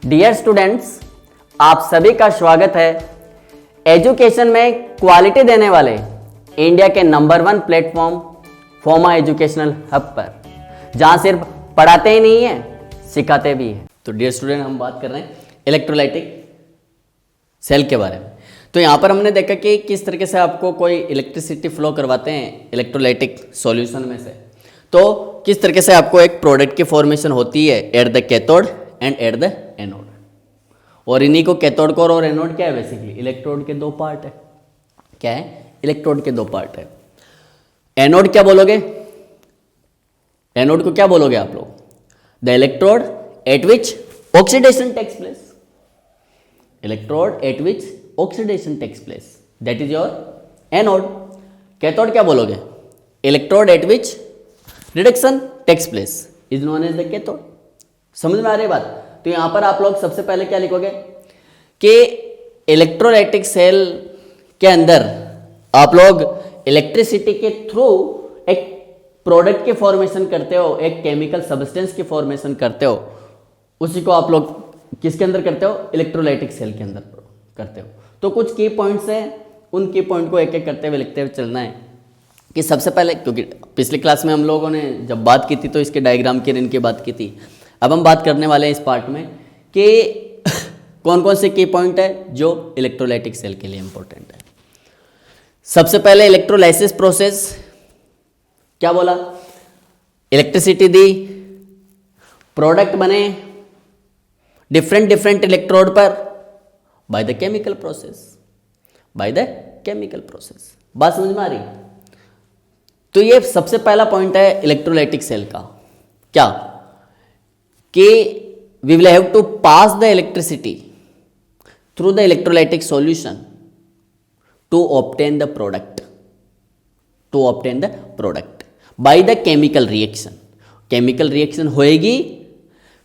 Dear students, आप सभी का स्वागत है एजुकेशन में क्वालिटी देने वाले इंडिया के नंबर 1 प्लेटफॉर्म फोमा एजुकेशनल हब पर, जहां सिर्फ पढ़ाते ही नहीं है, सिखाते भी है। तो डियर स्टूडेंट, हम बात कर रहे हैं इलेक्ट्रोलाइटिक सेल के बारे में। तो यहाँ पर हमने देखा कि किस तरीके से आपको कोई इलेक्ट्रिसिटी फ्लो करवाते हैं इलेक्ट्रोलाइटिक सॉल्यूशन में से। तो किस तरीके से आपको एक प्रोडक्ट की फॉर्मेशन होती है at the cathode and at the anode. और इन्हीं को कैथोड कोर और एनोड क्या है, बेसिकली इलेक्ट्रोड के दो पार्ट है। क्या है? इलेक्ट्रोड के दो पार्ट है। एनोड क्या बोलोगे? एनोड को क्या बोलोगे आप लोग? The electrode at which oxidation takes place. Electrode at which oxidation takes place, that is your anode. Cathode क्या बोलोगे? Electrode at which reduction takes place is known as the cathode. समझ में आ रही बात? तो यहां पर आप लोग सबसे पहले क्या लिखोगे कि इलेक्ट्रोलाइटिक सेल के अंदर आप लोग इलेक्ट्रिसिटी के थ्रू एक प्रोडक्ट की फॉर्मेशन करते हो, एक केमिकल सब्सटेंस की फॉर्मेशन करते हो। उसी को आप लोग किसके अंदर करते हो? इलेक्ट्रोलाइटिक सेल के अंदर करते हो। तो कुछ की पॉइंट्स हैं, उन की पॉइंट को एक एक करते हुए लिखते हुए चलना है। कि सबसे पहले, क्योंकि पिछली क्लास में हम लोगों ने जब बात की थी तो इसके डायग्राम की इनकी बात की थी, अब हम बात करने वाले हैं इस पार्ट में कि कौन कौन से की पॉइंट है जो इलेक्ट्रोलाइटिक सेल के लिए इंपॉर्टेंट है। सबसे पहले इलेक्ट्रोलाइसिस प्रोसेस। क्या बोला? इलेक्ट्रिसिटी दी, प्रोडक्ट बने डिफरेंट इलेक्ट्रोड पर bye the chemical process, bye the chemical process. बात समझ में आ रही? तो ये सबसे पहला पॉइंट है इलेक्ट्रोलाइटिक सेल का। क्या? कि we will have to pass the electricity through the electrolytic solution to obtain the product, to obtain the product by the chemical reaction. Chemical reaction होएगी,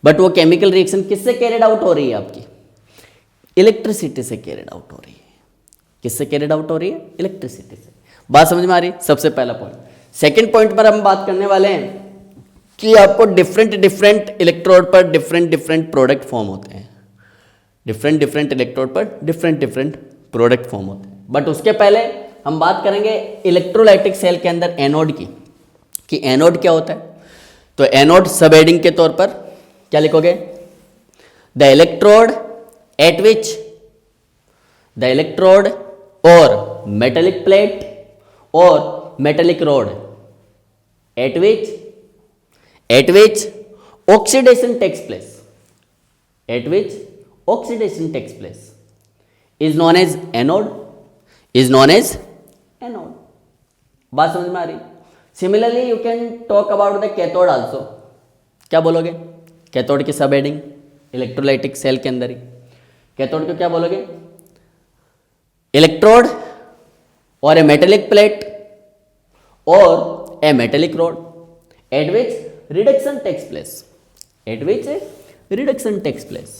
बट वो केमिकल रिएक्शन किससे carried out हो रही है? आपकी इलेक्ट्रिसिटी से carried out हो रही है। किससे कैरिड आउट हो रही है? इलेक्ट्रिसिटी से। बात समझ में आ रही? सबसे पहला पॉइंट। सेकंड पॉइंट पर हम बात करने वाले हैं कि आपको डिफरेंट इलेक्ट्रोड पर डिफरेंट प्रोडक्ट फॉर्म होते हैं। डिफरेंट इलेक्ट्रोड पर डिफरेंट प्रोडक्ट फॉर्म होते हैं। बट उसके पहले हम बात करेंगे इलेक्ट्रोलाइटिक सेल के अंदर एनोड की, कि एनोड क्या होता है। तो एनोड सब हेडिंग के तौर पर क्या लिखोगे? The electrode at which the electrode और मेटेलिक प्लेट और metallic rod at which oxidation takes place, at which oxidation takes place is known as anode, is known as anode. बात समझ में आ रही? Similarly you can talk about the cathode also. क्या बोलोगे? Cathode की सब heading electrolytic cell के अंदर ही। कैथोड को क्या बोलोगे? इलेक्ट्रोड और ए मेटेलिक प्लेट और a metallic rod at which reduction takes place, at which reduction takes place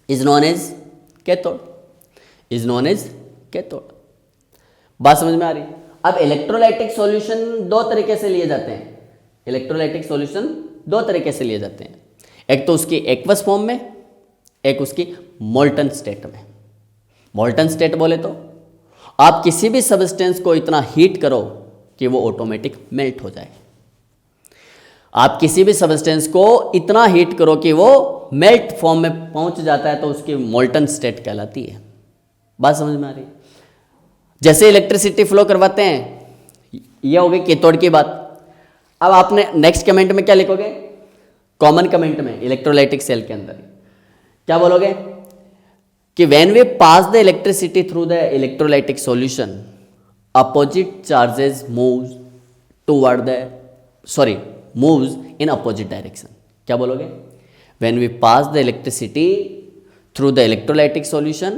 is known as cathode, is known as cathode. बात समझ में आ रही? अब इलेक्ट्रोलाइटिक सॉल्यूशन दो तरीके से लिए जाते हैं। इलेक्ट्रोलाइटिक सॉल्यूशन दो तरीके से लिए जाते हैं, एक तो उसकी एक्वस फॉर्म में, एक उसकी मोल्टन स्टेट में। मोल्टन स्टेट बोले तो आप किसी भी सब्सटेंस को इतना हीट करो कि वो ऑटोमेटिक मेल्ट हो जाए। आप किसी भी सब्सटेंस को इतना हीट करो कि वो मेल्ट फॉर्म में पहुंच जाता है, तो उसकी मोल्टन स्टेट कहलाती है। बात समझ में आ रही? जैसे इलेक्ट्रिसिटी फ्लो करवाते हैं, ये हो गई कैथोड की बात। अब आपने नेक्स्ट कमेंट में क्या लिखोगे? कॉमन कमेंट में इलेक्ट्रोलाइटिक सेल के अंदर क्या बोलोगे? कि when we pass the electricity through the electrolytic solution, opposite charges moves toward the moves in opposite direction. क्या बोलोगे? When we pass the electricity through the electrolytic solution,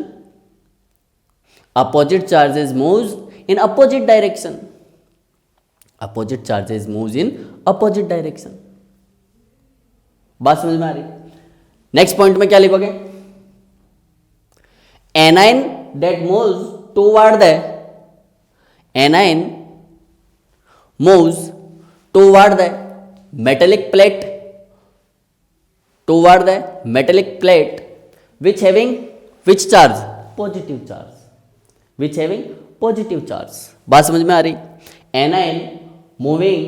opposite charges moves in opposite direction. Opposite charges moves in opposite direction. बात समझ में आ रही? Next point में क्या लिखोगे? anion that moves toward the anion moves toward the metallic plate toward the metallic plate which having which charge? Positive charge. Which having positive charge. बात समझ में आ रही? anion moving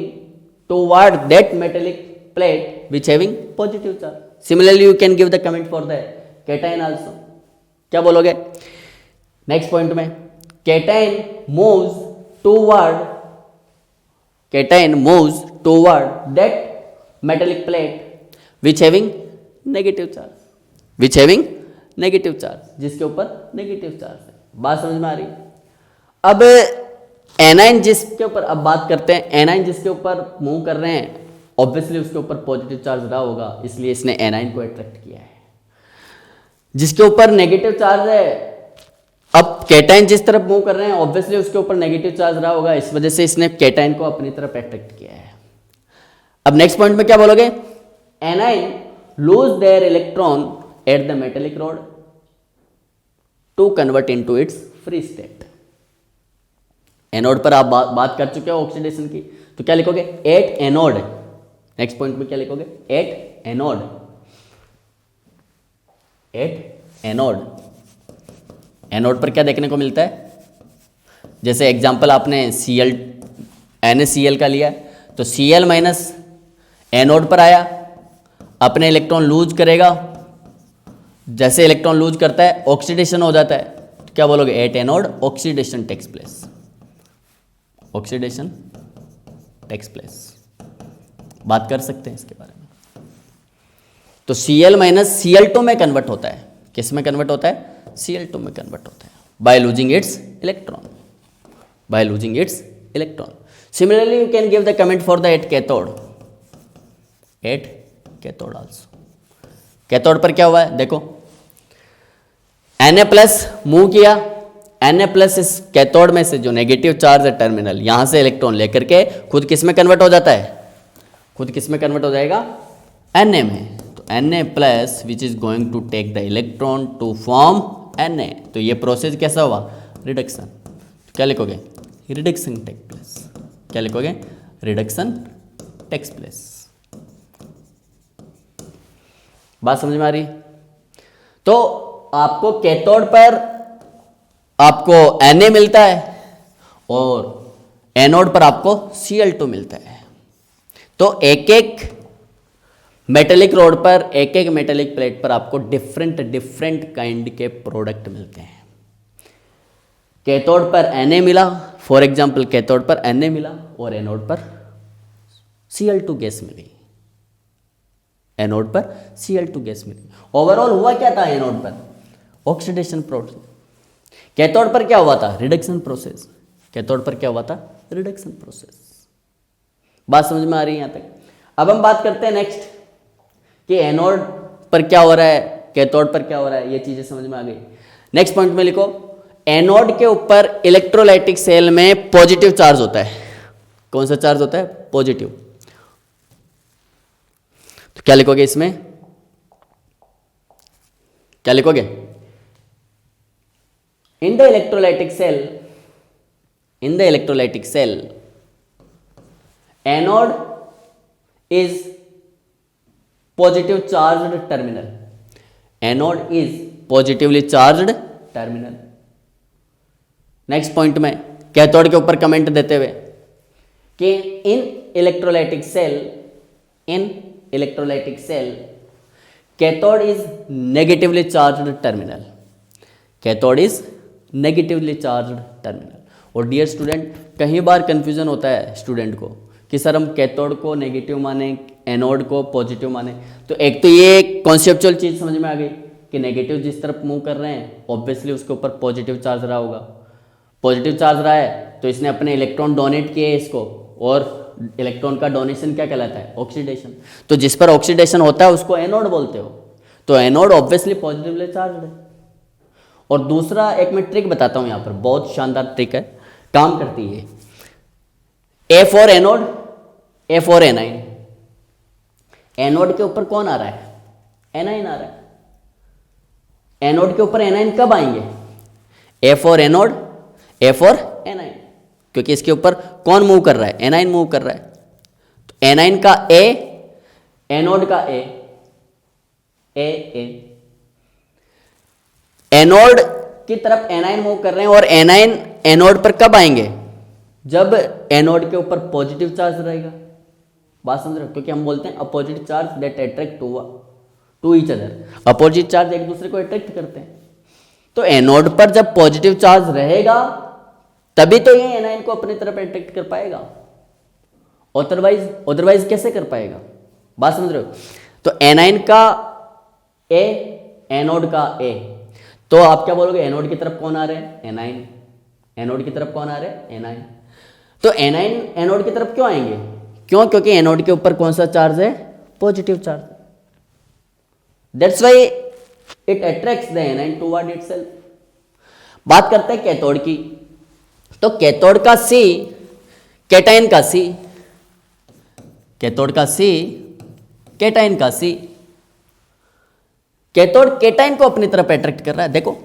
toward that metallic plate which having positive charge. Similarly, you can give the comment for the cation also. क्या बोलोगे? Next point में cation moves toward that metallic plate which having negative charge. Which having negative charge, जिसके ऊपर negative charge है. बात समझ में आ रही? अब एनाइन जिसके ऊपर, अब बात करते हैं एनाइन जिसके ऊपर मूव कर रहे हैं, ऑब्वियसली उसके ऊपर पॉजिटिव चार्ज रहा होगा, इसलिए इसने एनाइन को अट्रैक्ट किया है. जिसके ऊपर नेगेटिव चार्ज है, अब कैटाइन जिस तरफ मूव कर रहे हैं ऑब्वियसली उसके ऊपर नेगेटिव चार्ज रहा होगा, इस वजह से इसने कैटाइन को अपनी तरफ अट्रैक्ट किया है. अब नेक्स्ट पॉइंट में क्या बोलोगे? Anion lose their electron at the metallic rod to convert into its free state. Anode पर आप बात कर चुके हो ऑक्सीडेशन की, तो क्या लिखोगे? At anode. नेक्स्ट पॉइंट में क्या लिखोगे? At anode. At anode. Anode पर क्या देखने को मिलता है? जैसे एग्जांपल आपने Cl NaCl का लिया है, तो Cl माइनस एनोड पर आया, अपने इलेक्ट्रॉन लूज करेगा, जैसे इलेक्ट्रॉन लूज करता है ऑक्सीडेशन हो जाता है, तो क्या बोलोगे? At anode oxidation takes place. Oxidation takes place. बात कर सकते हैं इसके बारे में. तो Cl माइनस Cl2 में कन्वर्ट होता है. किस में कन्वर्ट होता है? Cl2 में कन्वर्ट होता है by losing its electron. By losing its electron. Similarly you can give the comment for the at cathode. At cathode also. Cathode पर क्या हुआ है? देखो Na प्लस मूव किया, Na प्लस इस कैथोड में से जो नेगेटिव चार्ज है टर्मिनल, यहां से इलेक्ट्रॉन लेकर के खुद किस में कन्वर्ट हो जाता है? खुद किस में कन्वर्ट हो जाएगा? Na में. तो Na plus which is going to take the electron to form Na. तो ये प्रोसेस कैसा हुआ? रिडक्शन. तो क्या लिखोगे? Reduction take place. क्या लिखोगे? Reduction takes place. बात समझ में आ रही? तो आपको कैथोड पर आपको Na मिलता है और एनोड पर आपको Cl2 मिलता है. तो एक एक मेटेलिक रोड पर, एक एक मेटेलिक प्लेट पर आपको डिफरेंट काइंड के प्रोडक्ट मिलते हैं. कैथोड पर Na मिला, फॉर एग्जांपल कैथोड पर Na मिला और एनोड पर Cl2 गैस मिली. एनोड पर Cl2 गैस मिली. ओवरऑल हुआ क्या था एनोड पर? Oxidation process. कैथोड पर क्या हुआ था? Reduction process. कैथोड पर क्या हुआ था? Reduction process. बात समझ में आ रही है यहां तक? अब हम बात करते हैं नेक्स्ट कि एनोड पर क्या हो रहा है, कैथोड पर क्या हो रहा है, ये चीजें समझ में आ गई. नेक्स्ट पॉइंट में लिखो, एनोड के ऊपर इलेक्ट्रोलाइटिक सेल में पॉजिटिव चार्ज होता है. कौन सा चार्ज होता है? पॉजिटिव. तो क्या लिखोगे इसमें? क्या लिखोगे? In the electrolytic cell anode is positive charged terminal. Anode is positively charged terminal. Next point में कैथोड के ऊपर कमेंट देते हुए कि in electrolytic cell cathode is negatively charged terminal. Cathode is negatively charged terminal. और dear student, कई बार confusion होता है स्टूडेंट को कि सर हम कैथोड को नेगेटिव माने, एनोड को पॉजिटिव माने. तो एक तो ये कॉन्सेप्चुअल चीज समझ में आ गई कि नेगेटिव जिस तरफ मूव कर रहे हैं ऑब्वियसली उसके ऊपर पॉजिटिव चार्ज रहा होगा. पॉजिटिव चार्ज रहा है तो इसने अपने इलेक्ट्रॉन डोनेट किए इसको, और इलेक्ट्रॉन का डोनेशन क्या कहलाता है? ऑक्सीडेशन. तो जिस पर ऑक्सीडेशन होता है उसको एनोड बोलते हो. तो एनोड ऑब्वियसली पॉजिटिवली चार्ज्ड है. और दूसरा एक मैं ट्रिक बताता हूं, यहां पर बहुत शानदार ट्रिक है, काम करती है. A for anode, A for A9. Anode के ऊपर कौन आ रहा है? एनाइन आ रहा है. एनोड के ऊपर एनाइन कब आएंगे? A for anode, A for A9. क्योंकि इसके ऊपर कौन मूव कर रहा है? एनाइन मूव कर रहा है. तो एनाइन का ए, एनोड का ए, ए एनोड की तरफ एनाइन मूव कर रहे हैं और एनाइन एनोड पर कब आएंगे? जब एनोड के ऊपर पॉजिटिव चार्ज रहेगा। बात समझ रहे हो? क्योंकि हम बोलते हैं opposite charge that attract to each other, opposite charge एक दूसरे को अट्रैक्ट करते हैं। तो एनोड पर जब पॉजिटिव चार्ज रहेगा तभी तो ये एनाइन को अपनी तरफ अट्रैक्ट कर पाएगा, अदरवाइज कैसे कर पाएगा? बात समझ रहे हो? तो एनाइन का ए, एनोड का ए, तो आप क्या बोलोगे? एनोड की तरफ कौन आ रहे हैं? एनाइन। एनोड की तरफ कौन आ रहे हैं? एनाइन। तो एनाइन एनोड की तरफ क्यों आएंगे? क्यों? क्योंकि एनोड के ऊपर कौन सा चार्ज है? Positive charge. That's why it attracts the A9 toward itself. बात करते हैं कैथोड की। तो कैथोड का सी, कैटाइन का सी, कैथोड का सी, कैटाइन का सी, कैथोड कैटाइन को अपनी तरफ अट्रैक्ट कर रहा है। देखो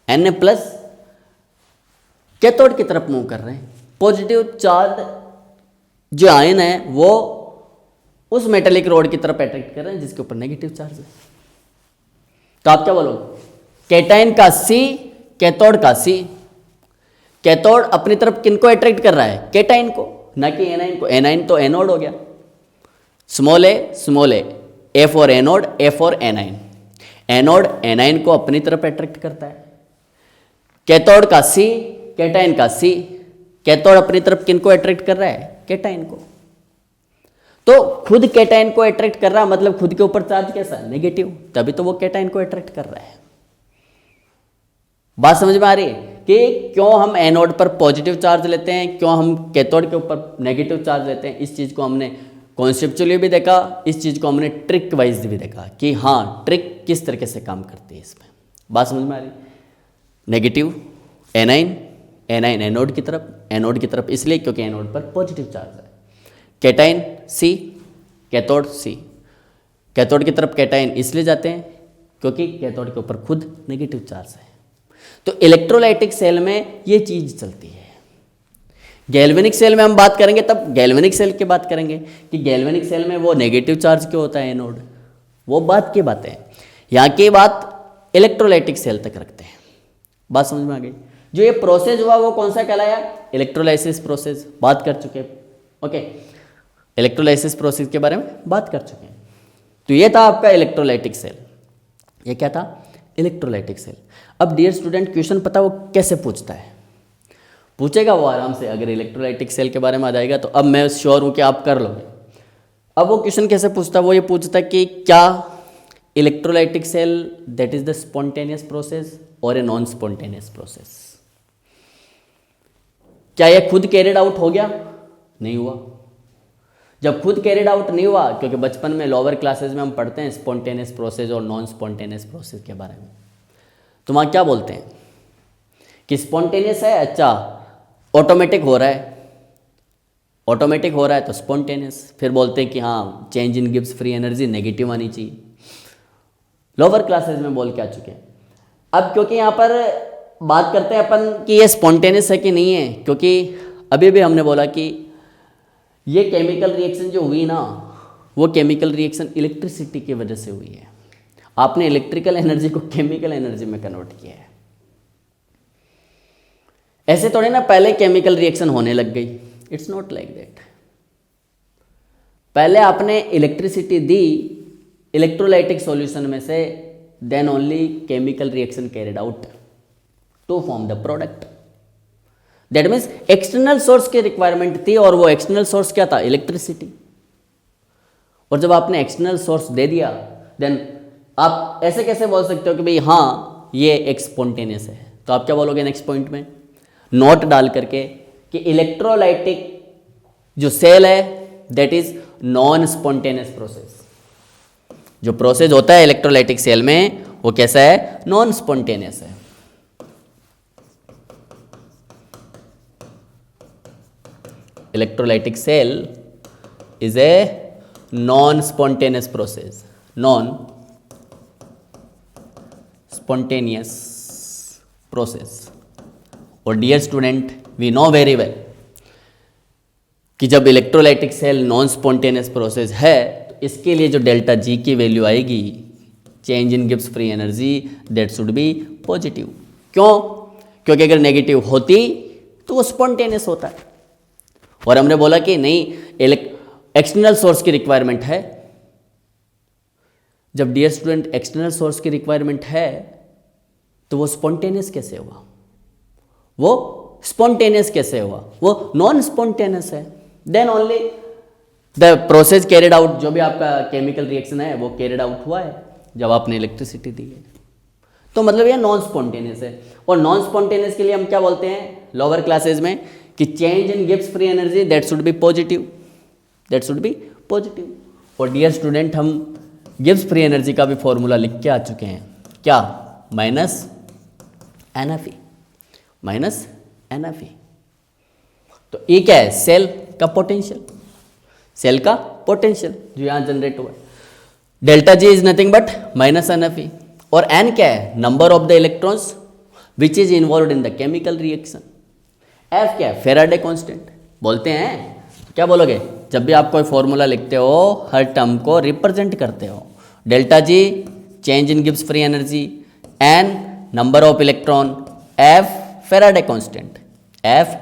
Na प्लस कैथोड की तरफ मूव कर रहे हैं। पॉजिटिव चार्ज जो आयन है वो उस मेटेलिक रोड की तरफ अट्रैक्ट कर रहे हैं जिसके ऊपर नेगेटिव चार्ज है। तो आप क्या बोलोगे? कैटाइन का सी, कैथोड का सी। कैथोड अपनी तरफ किनको अट्रैक्ट कर रहा है? कैटाइन को, ना कि एनाइन को। एनाइन तो एनोड हो गया। Small A for anode, A for A9. Anode A9 को अपनी तरफ अट्रैक्ट करता है। कैथोड का सी, कैटाइन का सी। कैथोड अपनी तरफ किनको अट्रैक्ट कर रहा है? कैटाइन को। तो खुद कैटाइन को अट्रैक्ट कर रहा, मतलब खुद के ऊपर चार्ज कैसा है? नेगेटिव, तभी तो वो कैटाइन को अट्रैक्ट कर रहा है। बात समझ में आ रही है कि क्यों हम एनोड पर पॉजिटिव चार्ज लेते हैं, क्यों हम कैथोड के ऊपर नेगेटिव चार्ज लेते हैं? इस चीज को हमने कॉन्सेप्चुअली भी देखा, इस चीज को हमने ट्रिक वाइज भी देखा कि हाँ ट्रिक किस तरीके से काम करती है इसमें। बात समझ में आ रही? नेगेटिव एनाइन, एनाइन एनोड की तरफ, एनोड की तरफ इसलिए क्योंकि एनोड पर पॉजिटिव चार्ज है। कैटाइन सी, कैथोड सी। कैथोड की तरफ कैटाइन इसलिए जाते हैं क्योंकि कैथोड के ऊपर खुद नेगेटिव चार्ज है। तो इलेक्ट्रोलाइटिक सेल में ये चीज चलती है। गैल्वेनिक सेल में हम बात करेंगे तब गैल्वेनिक सेल की बात करेंगे कि गैल्वेनिक सेल में वो नेगेटिव चार्ज क्यों होता है एनोड, वो बात की बात है। यहाँ की बात इलेक्ट्रोलाइटिक सेल तक रखते हैं। बात समझ में आ गई? जो ये प्रोसेस हुआ वो कौन सा कहलाया? Electrolysis process. बात कर चुके हैं, ओके। इलेक्ट्रोलाइसिस प्रोसेस के बारे में बात कर चुके हैं। तो ये था आपका इलेक्ट्रोलाइटिक सेल। ये क्या था? Electrolytic cell. अब डियर स्टूडेंट क्वेश्चन पता वो कैसे पूछता है? पूछेगा वो आराम से, अगर इलेक्ट्रोलाइटिक सेल के बारे में आ जाएगा तो अब मैं श्योर हूँ कि आप कर लोगे। अब वो क्वेश्चन कैसे पूछता है? वो ये पूछता है कि क्या electrolytic cell that is the spontaneous process और ए नॉन स्पॉन्टेनियस प्रोसेस। क्या यह खुद कैरिड आउट हो गया? नहीं हुआ। जब खुद कैरिड आउट नहीं हुआ, क्योंकि बचपन में लोअर क्लासेस में हम पढ़ते हैं स्पॉन्टेनियस प्रोसेस और नॉन स्पॉन्टेनियस प्रोसेस के बारे में, तो वहाँ क्या बोलते हैं कि स्पॉन्टेनियस है, अच्छा ऑटोमेटिक हो रहा है, ऑटोमेटिक हो रहा है तो स्पॉन्टेनियस। फिर बोलते हैं कि हाँ change in gives free energy negative आनी चाहिए। लोअर क्लासेस में बोल के आ चुके हैं। अब क्योंकि यहाँ पर बात करते हैं अपन कि ये स्पॉन्टेनियस है कि नहीं है, क्योंकि अभी भी हमने बोला कि ये केमिकल रिएक्शन जो हुई ना, वो केमिकल रिएक्शन इलेक्ट्रिसिटी की वजह से हुई है। आपने इलेक्ट्रिकल एनर्जी को केमिकल एनर्जी में कन्वर्ट किया है। ऐसे थोड़े ना पहले केमिकल रिएक्शन होने लग गई, इट्स नॉट लाइक दैट। पहले आपने इलेक्ट्रिसिटी दी इलेक्ट्रोलाइटिक सॉल्यूशन में से, then only chemical reaction carried out to form the product. That means external source की रिक्वायरमेंट थी और वो एक्सटर्नल सोर्स क्या था? इलेक्ट्रिसिटी। और जब आपने एक्सटर्नल सोर्स दे दिया, देन आप ऐसे कैसे बोल सकते हो कि भाई हाँ ये एक स्पॉन्टेनियस है? तो आप क्या बोलोगे नेक्स्ट पॉइंट में? नोट डाल करके कि इलेक्ट्रोलाइटिक जो सेल है that is non spontaneous process. जो प्रोसेस होता है इलेक्ट्रोलाइटिक सेल में वो कैसा है? नॉन स्पॉन्टेनियस है। Electrolytic cell is a non-spontaneous process. Non-spontaneous process. और dear student we know very well कि जब electrolytic cell non spontaneous process है तो इसके लिए जो डेल्टा जी की वैल्यू आएगी, change in Gibbs free energy, that should be positive. क्यों? क्योंकि अगर नेगेटिव होती तो वो स्पॉन्टेनियस होता है। और हमने बोला कि नहीं, एक्सटर्नल सोर्स की रिक्वायरमेंट है। जब डियर स्टूडेंट एक्सटर्नल सोर्स की रिक्वायरमेंट है तो वो स्पॉन्टेनियस कैसे हुआ? वो स्पॉन्टेनियस कैसे हुआ? वो नॉन स्पॉन्टेनियस है। Then only the process carried out, जो भी आपका केमिकल रिएक्शन है वो कैरिड आउट हुआ है जब आपने इलेक्ट्रिसिटी दी है। तो मतलब ये नॉन स्पॉन्टेनियस है। और नॉन स्पॉन्टेनियस के लिए हम क्या बोलते हैं लोअर क्लासेज में कि change in Gibbs free energy that should be positive, that should be positive. और डियर स्टूडेंट हम गिब्स फ्री एनर्जी का भी फॉर्मूला लिख के आ चुके हैं, क्या? Minus NFE, minus NFE। तो ये क्या है? सेल का पोटेंशियल, सेल का पोटेंशियल जो यहां जनरेट हुआ है। Delta G is nothing but minus NFE। और N क्या है? Number of the electrons which is involve in the chemical reaction. F क्या है? Faraday constant. बोलते हैं क्या बोलोगे जब भी आप कोई फॉर्मूला लिखते हो, हर टर्म को रिप्रेजेंट करते हो? Delta G change in Gibbs free energy, N number of electron, F Faraday constant, F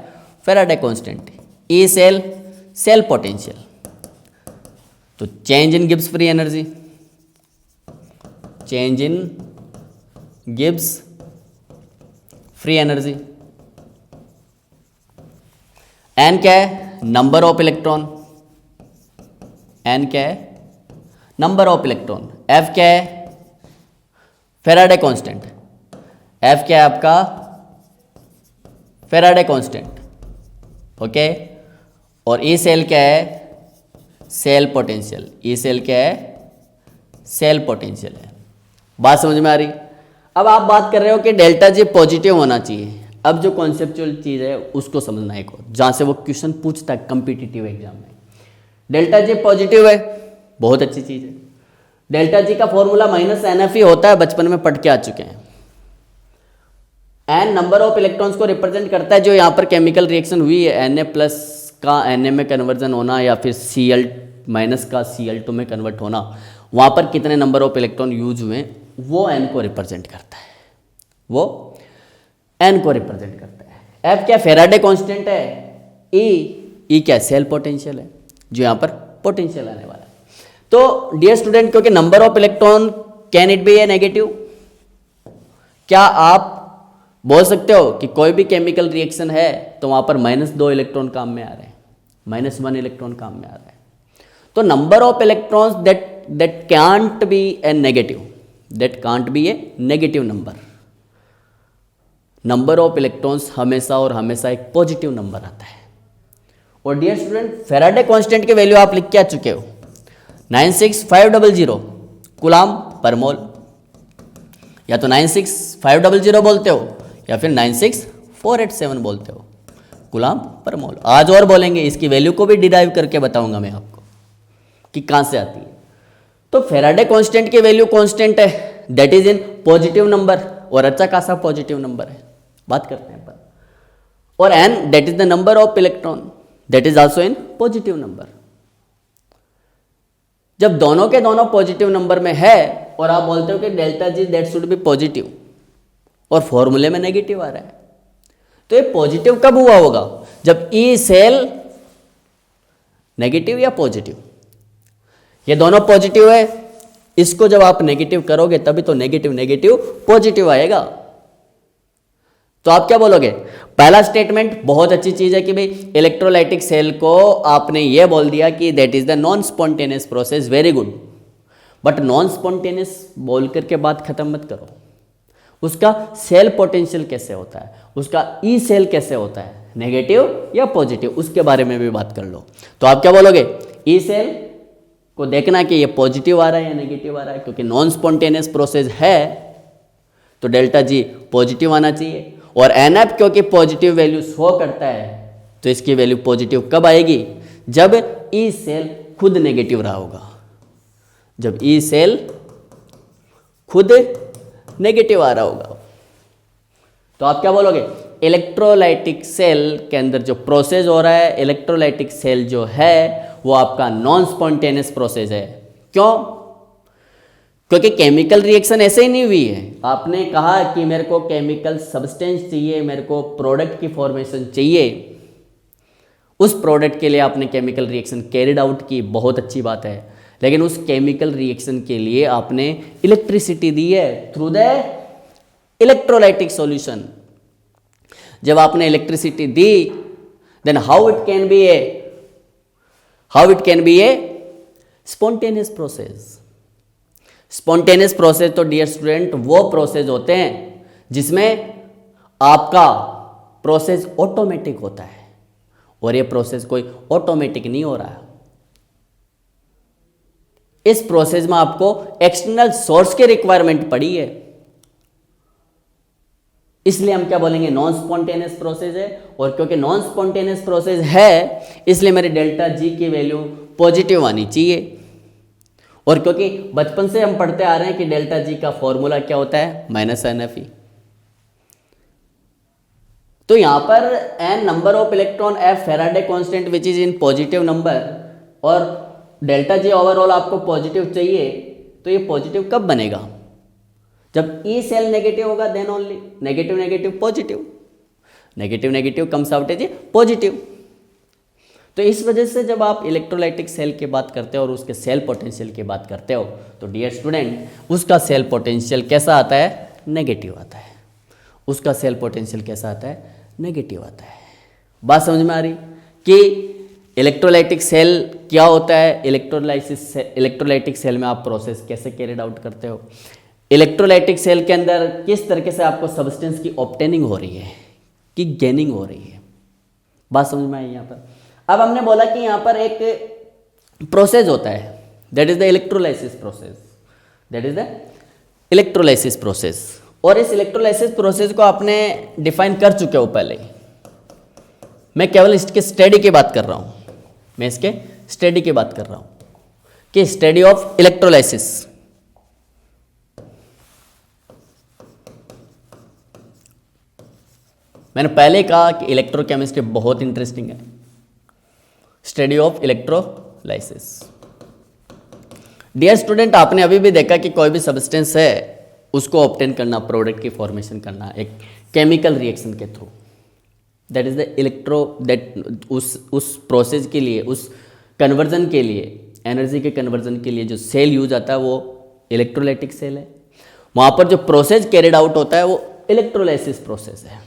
Faraday constant, E cell, cell potential. तो change in Gibbs free energy, change in Gibbs free energy, N क्या है? Number of electron, N क्या है? Number of electron. F क्या है? Faraday constant. F क्या है आपका? Faraday constant. ओके। और E सेल क्या है? Cell potential. E सेल क्या है? सेल पोटेंशियल है। बात समझ में आ रही? अब आप बात कर रहे हो कि डेल्टा जी पॉजिटिव होना चाहिए। अब जो कॉन्सेप्चुअल चीज़ है उसको समझना है, को जहाँ से वो क्वेश्चन पूछता है कम्पिटिटिव एग्जाम में। डेल्टा जी पॉजिटिव है, बहुत अच्छी चीज़ है। डेल्टा जी का फॉर्मूला माइनस NFE होता है, बचपन में पढ़ के आ चुके हैं। N नंबर ऑफ इलेक्ट्रॉन्स को रिप्रेजेंट करता है, जो यहाँ पर केमिकल रिएक्शन हुई है, Na प्लस का Na में कन्वर्जन होना या फिर Cl माइनस का Cl2 में कन्वर्ट होना, वहाँ पर कितने नंबर ऑफ इलेक्ट्रॉन यूज हुए वो N को रिप्रेजेंट करता है, वो N को रिप्रेजेंट करता है। F क्या? फेराडे कांस्टेंट है। E क्या? सेल पोटेंशियल है, जो यहाँ पर पोटेंशियल आने वाला है। तो डियर स्टूडेंट, क्योंकि number of electron can it be A negative? क्या आप बोल सकते हो कि कोई भी केमिकल रिएक्शन है तो वहाँ पर -2 इलेक्ट्रॉन काम में आ रहे हैं, -1 इलेक्ट्रॉन काम में आ रहा है? तो number of electrons that can't be A negative, that can't be A negative number. Number of electrons हमेशा और हमेशा एक पॉजिटिव नंबर आता है। और डियर स्टूडेंट, फेराडे कांस्टेंट की वैल्यू आप लिख के आ चुके हो, 96500 कूलाम पर मोल। या तो 96500 बोलते हो या फिर 96487 बोलते हो कूलाम पर मोल। आज और बोलेंगे, इसकी वैल्यू को भी डिराइव करके बताऊंगा मैं आपको कि कहाँ से आती है। तो फेराडे कांस्टेंट की वैल्यू कांस्टेंट है, that is in positive number, और अच्छा खासा पॉजिटिव नंबर है, बात करते हैं पर। और N that is the number of electron, that is also in positive number. जब दोनों के दोनों पॉजिटिव नंबर में है और आप बोलते हो कि delta G that should be positive, और फॉर्मूले में नेगेटिव आ रहा है, तो ये पॉजिटिव कब हुआ होगा? जब E सेल नेगेटिव या पॉजिटिव, ये दोनों पॉजिटिव है, इसको जब आप नेगेटिव करोगे तभी तो नेगेटिव नेगेटिव पॉजिटिव आएगा। तो आप क्या बोलोगे? पहला स्टेटमेंट बहुत अच्छी चीज है कि भाई इलेक्ट्रोलाइटिक सेल को आपने ये बोल दिया कि that is the non spontaneous process, very good. But non spontaneous बोल करके बात खत्म मत करो। उसका सेल पोटेंशियल कैसे होता है, उसका ई सेल कैसे होता है, नेगेटिव या पॉजिटिव, उसके बारे में भी बात कर लो। तो आप क्या बोलोगे? ई सेल को देखना कि ये पॉजिटिव आ रहा है या नेगेटिव आ रहा है, क्योंकि नॉन स्पॉन्टेनियस प्रोसेस है तो डेल्टा जी पॉजिटिव आना चाहिए। और NF क्योंकि पॉजिटिव वैल्यू शो करता है तो इसकी वैल्यू पॉजिटिव कब आएगी? जब ई सेल खुद नेगेटिव रहा होगा, जब ई सेल खुद नेगेटिव आ रहा होगा। तो आप क्या बोलोगे? इलेक्ट्रोलाइटिक सेल के अंदर जो प्रोसेस हो रहा है, इलेक्ट्रोलाइटिक सेल जो है वो आपका नॉन स्पॉन्टेनियस प्रोसेस है, क्यों? क्योंकि केमिकल रिएक्शन ऐसे ही नहीं हुई है। आपने कहा कि मेरे को केमिकल सब्सटेंस चाहिए, मेरे को प्रोडक्ट की फॉर्मेशन चाहिए, उस प्रोडक्ट के लिए आपने केमिकल रिएक्शन कैरिड आउट की, बहुत अच्छी बात है। लेकिन उस केमिकल रिएक्शन के लिए आपने इलेक्ट्रिसिटी दी है थ्रू द इलेक्ट्रोलाइटिक सॉल्यूशन। जब आपने इलेक्ट्रिसिटी दी, then how it can be a spontaneous process. Spontaneous process तो डियर स्टूडेंट वो प्रोसेस होते हैं जिसमें आपका प्रोसेस ऑटोमेटिक होता है, और ये प्रोसेस कोई ऑटोमेटिक नहीं हो रहा है। इस प्रोसेस में आपको एक्सटर्नल सोर्स की रिक्वायरमेंट पड़ी है, इसलिए हम क्या बोलेंगे, नॉन स्पॉन्टेनियस प्रोसेस है। और क्योंकि नॉन स्पॉन्टेनियस प्रोसेस है, इसलिए मेरे डेल्टा जी की वैल्यू पॉजिटिव आनी चाहिए। और क्योंकि बचपन से हम पढ़ते आ रहे हैं कि डेल्टा जी का फॉर्मूला क्या होता है, -NFE। तो यहां पर n number of electron, F Faraday constant which is in positive number, और डेल्टा जी ओवरऑल आपको पॉजिटिव चाहिए। तो ये पॉजिटिव कब बनेगा? जब ई सेल नेगेटिव होगा, then only. Negative negative positive, negative negative comes out as positive. तो इस वजह से जब आप इलेक्ट्रोलाइटिक सेल की बात करते हो और उसके सेल पोटेंशियल की बात करते हो, तो डियर स्टूडेंट उसका सेल पोटेंशियल कैसा आता है? नेगेटिव आता है। उसका सेल पोटेंशियल कैसा आता है? नेगेटिव आता है। बात समझ में आ रही कि इलेक्ट्रोलाइटिक सेल क्या होता है? इलेक्ट्रोलाइटिक सेल में आप प्रोसेस कैसे कैरिड आउट करते हो? इलेक्ट्रोलाइटिक सेल के अंदर किस तरीके से आपको सब्सटेंस की ऑब्टेनिंग हो रही है, कि गेनिंग हो रही है? बात समझ में आई यहाँ पर। अब हमने बोला कि यहाँ पर एक प्रोसेस होता है, that is the electrolysis process, that is the electrolysis process. और इस इलेक्ट्रोलाइसिस प्रोसेस को आपने डिफाइन कर चुके हो पहले। मैं केवल इसके स्टडी की बात कर रहा हूँ, मैं इसके स्टडी की बात कर रहा हूँ कि स्टडी ऑफ इलेक्ट्रोलाइसिस। मैंने पहले कहा कि इलेक्ट्रोकेमिस्ट्री बहुत इंटरेस्टिंग है। Study of electrolysis. Dear student, आपने अभी भी देखा कि कोई भी सब्सटेंस है उसको ऑब्टेन करना, प्रोडक्ट की फॉर्मेशन करना एक केमिकल रिएक्शन के थ्रू, दैट इज द उस प्रोसेस के लिए, उस कन्वर्जन के लिए, एनर्जी के कन्वर्जन के लिए जो सेल यूज आता है वो इलेक्ट्रोलाइटिक सेल है। वहाँ पर जो प्रोसेस कैरिड आउट होता है वो इलेक्ट्रोलाइसिस प्रोसेस है।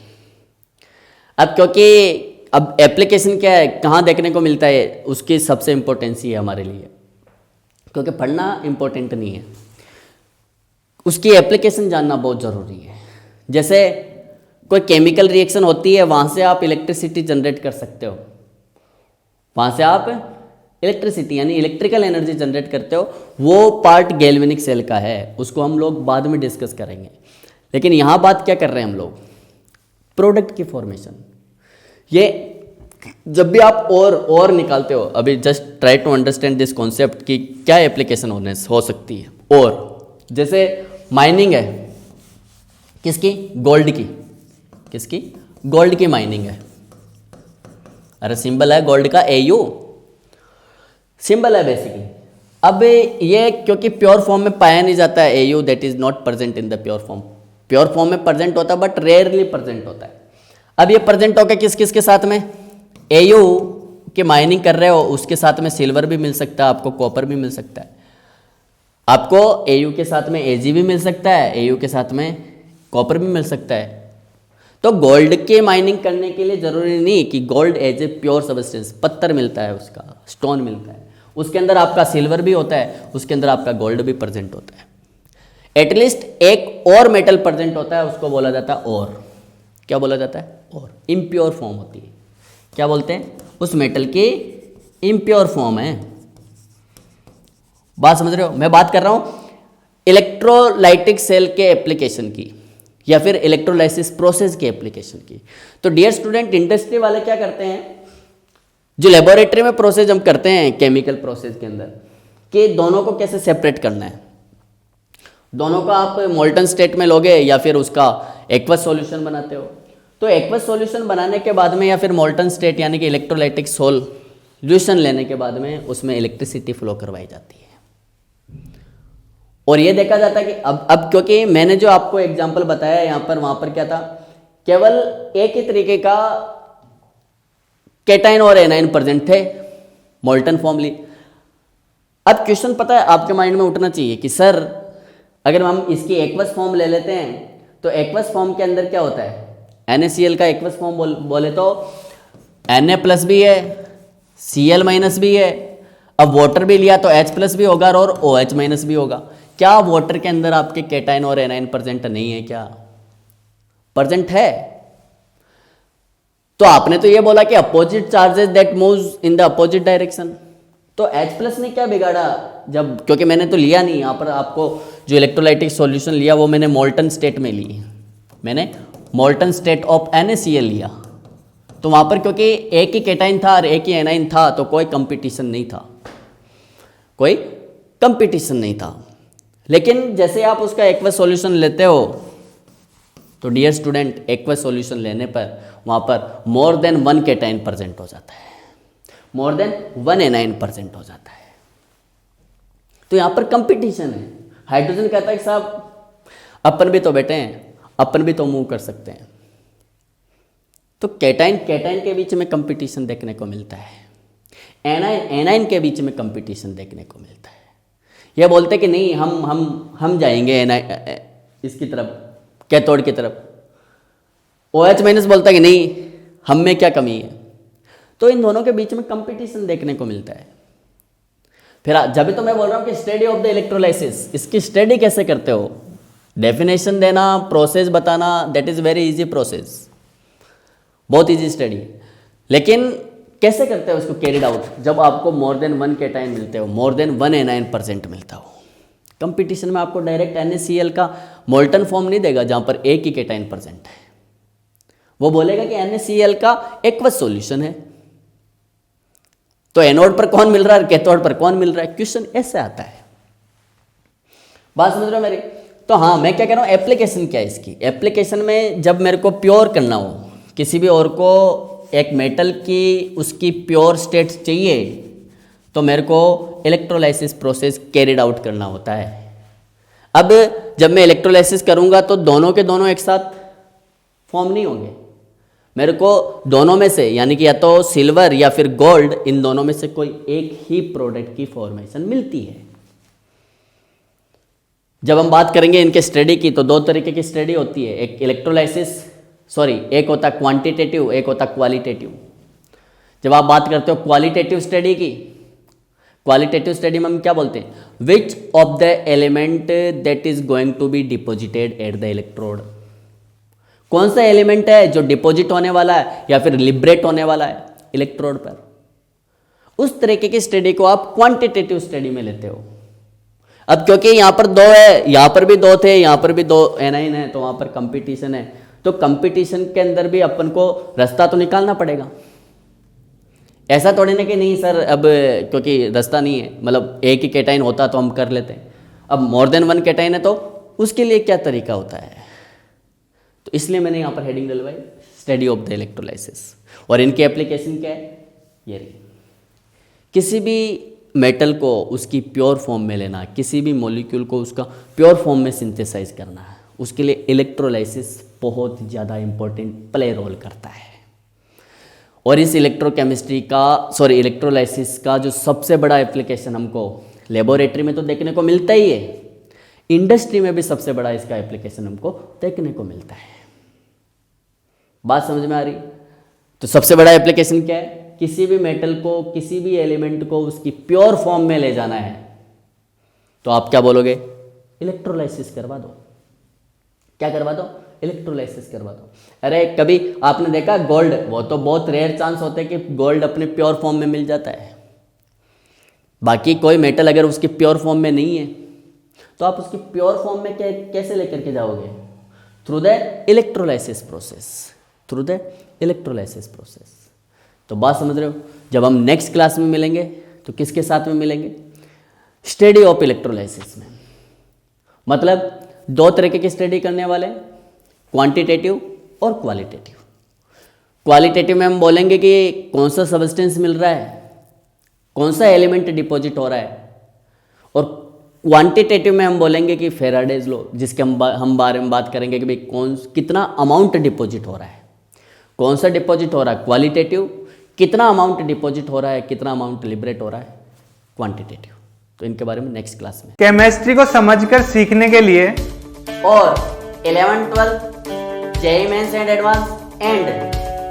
अब क्योंकि अब एप्लीकेशन क्या है, कहाँ देखने को मिलता है, उसकी सबसे इम्पोर्टेंसी है हमारे लिए, क्योंकि पढ़ना इम्पोर्टेंट नहीं है, उसकी एप्लीकेशन जानना बहुत ज़रूरी है। जैसे कोई केमिकल रिएक्शन होती है, वहाँ से आप इलेक्ट्रिसिटी जनरेट कर सकते हो, वहाँ से आप इलेक्ट्रिसिटी यानी इलेक्ट्रिकल एनर्जी जनरेट करते हो। वो पार्ट गैल्वेनिक सेल का है, उसको हम लोग बाद में डिस्कस करेंगे। लेकिन यहाँ बात क्या कर रहे हैं हम लोग, प्रोडक्ट की फॉर्मेशन। ये जब भी आप और निकालते हो, अभी just try to understand this concept कि क्या एप्लीकेशन हो सकती है। और जैसे माइनिंग है किसकी, गोल्ड की, किसकी, गोल्ड की माइनिंग है। अरे सिंबल है गोल्ड का AU, सिंबल है बेसिकली। अब ये क्योंकि प्योर फॉर्म में पाया नहीं जाता है AU, that is not present in the pure form. Pure form में प्रेजेंट होता है बट रेयरली प्रेजेंट होता है। अब ये प्रेजेंट होकर किस किस के साथ में, AU की माइनिंग कर रहे हो उसके साथ में सिल्वर भी मिल सकता है, आपको कॉपर भी मिल सकता है, आपको AU के साथ में AG भी मिल सकता है, AU के साथ में कॉपर भी मिल सकता है। तो गोल्ड के माइनिंग करने के लिए ज़रूरी नहीं कि gold as a pure substance, पत्थर मिलता है, उसका स्टोन मिलता है, उसके अंदर आपका सिल्वर भी होता है, उसके अंदर आपका गोल्ड भी प्रेजेंट होता है। एटलीस्ट एक और मेटल प्रेजेंट होता है, उसको बोला जाता है और। क्या बोला जाता है, और। इम्प्योर फॉर्म होती है, क्या बोलते हैं, उस मेटल की इम्प्योर फॉर्म है। बात समझ रहे हो? मैं बात कर रहा हूं इलेक्ट्रोलाइटिक सेल के एप्लीकेशन की या फिर इलेक्ट्रोलाइसिस प्रोसेस के एप्लीकेशन की। तो डियर स्टूडेंट, इंडस्ट्री वाले क्या करते हैं, जो लेबोरेटरी में प्रोसेस हम करते हैं केमिकल प्रोसेस के अंदर, कि दोनों को कैसे सेपरेट करना है। दोनों का आप मोल्टन स्टेट में लोगे या फिर उसका एक्वस सॉल्यूशन बनाते हो। तो एक्वस सॉल्यूशन बनाने के बाद में या फिर मोल्टन स्टेट यानी कि इलेक्ट्रोलाइटिक सॉल्यूशन लेने के बाद में उसमें इलेक्ट्रिसिटी फ्लो करवाई जाती है। और ये देखा जाता है कि अब क्योंकि मैंने जो आपको एग्जाम्पल बताया यहाँ पर, वहाँ पर क्या था, केवल एक ही तरीके का कैटाइन और एनाइन प्रेजेंट थे, मोल्टन फॉर्म ली। अब क्वेश्चन पता है आपके माइंड में उठना चाहिए कि सर अगर हम इसकी एक्वस फॉर्म ले लेते हैं तो एक्वस फॉर्म के अंदर क्या होता है, NaCl का एक्वस फॉर्म बोले तो Na प्लस भी है, Cl माइनस भी है, अब वाटर भी लिया तो H प्लस भी होगा और OH माइनस भी होगा। क्या वाटर के अंदर आपके कैटाइन और एनाइन प्रेजेंट नहीं है? क्या प्रेजेंट है? तो आपने तो ये बोला कि opposite charges that moves in the opposite direction, तो H प्लस ने क्या बिगाड़ा जब, क्योंकि मैंने तो लिया नहीं यहाँ पर, आपको जो इलेक्ट्रोलाइटिक सॉल्यूशन लिया वो मैंने मोल्टन स्टेट में ली, मैंने मोल्टन स्टेट ऑफ NaCl लिया, तो वहाँ पर क्योंकि एक ही कैटाइन था और एक ही एनाइन था तो कोई कंपटीशन नहीं था, कोई कंपटीशन नहीं था। लेकिन जैसे आप उसका एक्वस सॉल्यूशन लेते हो तो डियर स्टूडेंट, एक्वस सॉल्यूशन लेने पर वहाँ पर more than one cation present हो जाता है, more than one A9 present हो जाता है। तो यहाँ पर कंपटीशन है। हाइड्रोजन कहता है कि साहब अपन भी तो बैठे हैं, अपन भी तो मूव कर सकते हैं। तो कैटाइन के बीच में कंपटीशन देखने को मिलता है, एनाइन के बीच में कंपटीशन देखने को मिलता है। यह बोलते कि नहीं हम जाएंगे इसकी तरफ, कैथोड की तरफ। OH माइनस बोलता है कि नहीं, हम में क्या कमी है। तो इन दोनों के बीच में कंपटीशन देखने को मिलता है। फिर जब भी तो मैं बोल रहा हूँ कि स्टडी ऑफ द इलेक्ट्रोलाइसिस, इसकी स्टडी कैसे करते हो, डेफिनेशन देना, प्रोसेस बताना, that is very easy process, बहुत इजी स्टडी। लेकिन कैसे करते हो उसको कैरिड आउट, जब आपको मोर देन वन कैटाइन मिलते हो, more than one A9 present मिलता हो। कंपटीशन में आपको डायरेक्ट NaCl का मोल्टन फॉर्म नहीं देगा जहाँ पर एक ही कैटाइन प्रेजेंट है, वो बोलेगा कि NaCl का एक्वस सॉल्यूशन है। तो एनोड पर कौन मिल रहा है, कैथोड पर कौन मिल रहा है, क्वेश्चन ऐसे आता है। बात समझ रहे हो मेरी? तो हाँ, मैं क्या कह रहा हूँ, एप्लीकेशन क्या है इसकी। एप्लीकेशन में जब मेरे को प्योर करना हो, किसी भी और को एक मेटल की उसकी प्योर स्टेट चाहिए, तो मेरे को इलेक्ट्रोलाइसिस प्रोसेस कैरिड आउट करना होता है। अब जब मैं इलेक्ट्रोलाइसिस करूँगा तो दोनों के दोनों एक साथ फॉर्म नहीं होंगे, मेरे को दोनों में से, यानी कि या तो सिल्वर या फिर गोल्ड, इन दोनों में से कोई एक ही प्रोडक्ट की फॉर्मेशन मिलती है। जब हम बात करेंगे इनके स्टडी की तो दो तरीके की स्टडी होती है, एक इलेक्ट्रोलाइसिस एक होता है क्वांटिटेटिव, एक होता है क्वालिटेटिव। जब आप बात करते हो क्वालिटेटिव स्टडी की, क्वालिटेटिव स्टडी में हम क्या बोलते हैं, which of the element that is going to be deposited at the electrode. कौन सा एलिमेंट है जो डिपॉजिट होने वाला है या फिर लिबरेट होने वाला है इलेक्ट्रोड पर। उस तरीके की स्टडी को आप क्वांटिटेटिव स्टडी में लेते हो। अब क्योंकि यहाँ पर दो है, यहाँ पर भी दो थे, यहाँ पर भी दो एनाइन है, तो वहाँ पर कंपटीशन है। तो कंपटीशन के अंदर भी अपन को रास्ता तो निकालना पड़ेगा। ऐसा थोड़ी ना कि नहीं सर अब क्योंकि रास्ता नहीं है, मतलब एक ही कैटाइन होता तो हम कर लेते हैं। अब मोर देन वन कैटाइन है तो उसके लिए क्या तरीका होता है। तो इसलिए मैंने यहाँ पर हेडिंग डलवाई, स्टडी ऑफ द इलेक्ट्रोलाइसिस। और इनकी एप्लीकेशन क्या है, ये रही। किसी भी मेटल को उसकी प्योर फॉर्म में लेना, किसी भी मॉलिक्यूल को उसका प्योर फॉर्म में सिंथेसाइज करना है, उसके लिए इलेक्ट्रोलाइसिस बहुत ज़्यादा इंपॉर्टेंट प्ले रोल करता है। और इस इलेक्ट्रोलाइसिस का जो सबसे बड़ा एप्लीकेशन हमको लेबोरेटरी में तो देखने को मिलता ही है, इंडस्ट्री में भी सबसे बड़ा इसका एप्लीकेशन हमको देखने को मिलता है। बात समझ में आ रही? तो सबसे बड़ा एप्लीकेशन क्या है, किसी भी मेटल को, किसी भी एलिमेंट को उसकी प्योर फॉर्म में ले जाना है, तो आप क्या बोलोगे, इलेक्ट्रोलाइसिस करवा दो। क्या करवा दो, इलेक्ट्रोलाइसिस करवा दो। अरे कभी आपने देखा गोल्ड, वो तो बहुत रेयर चांस होता है कि गोल्ड अपने प्योर फॉर्म में मिल जाता है। बाकी कोई मेटल अगर उसकी प्योर फॉर्म में नहीं है तो आप उसकी प्योर फॉर्म में कैसे लेकर के जाओगे, through the electrolysis process, through the electrolysis process. तो बात समझ रहे हो? जब हम नेक्स्ट क्लास में मिलेंगे तो किसके साथ में मिलेंगे, स्टडी ऑफ इलेक्ट्रोलाइसिस में। मतलब दो तरीके की स्टडी करने वाले हैं, क्वांटिटेटिव और क्वालिटेटिव। क्वालिटेटिव में हम बोलेंगे कि कौन सा सब्सटेंस मिल रहा है, कौन सा एलिमेंट डिपॉजिट हो रहा है, और क्वांटिटेटिव में हम बोलेंगे कि फेराडेज लॉ, जिसके हम बारे में बात करेंगे कि भाई कितना अमाउंट डिपॉजिट हो रहा है, कौन सा डिपॉजिट हो रहा है, क्वालिटेटिव, कितना अमाउंट डिपॉजिट हो रहा है, कितना अमाउंट लिबरेट हो रहा है, क्वांटिटेटिव। तो इनके बारे में नेक्स्ट क्लास में। केमिस्ट्री को समझकर सीखने के लिए और 11th 12th JEE mains and advance and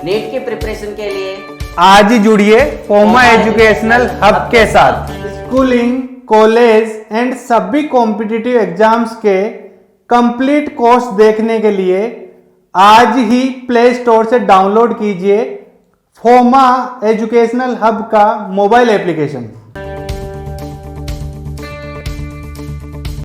NEET की प्रिपरेशन के लिए आज ही जुड़िए फोमा एजुकेशनल हब के साथ। स्कूलिंग, कॉलेज एंड सभी कॉम्पिटिटिव एग्जाम्स के कंप्लीट कोर्स देखने के लिए आज ही प्ले स्टोर से डाउनलोड कीजिए फोमा एजुकेशनल हब का मोबाइल एप्लीकेशन।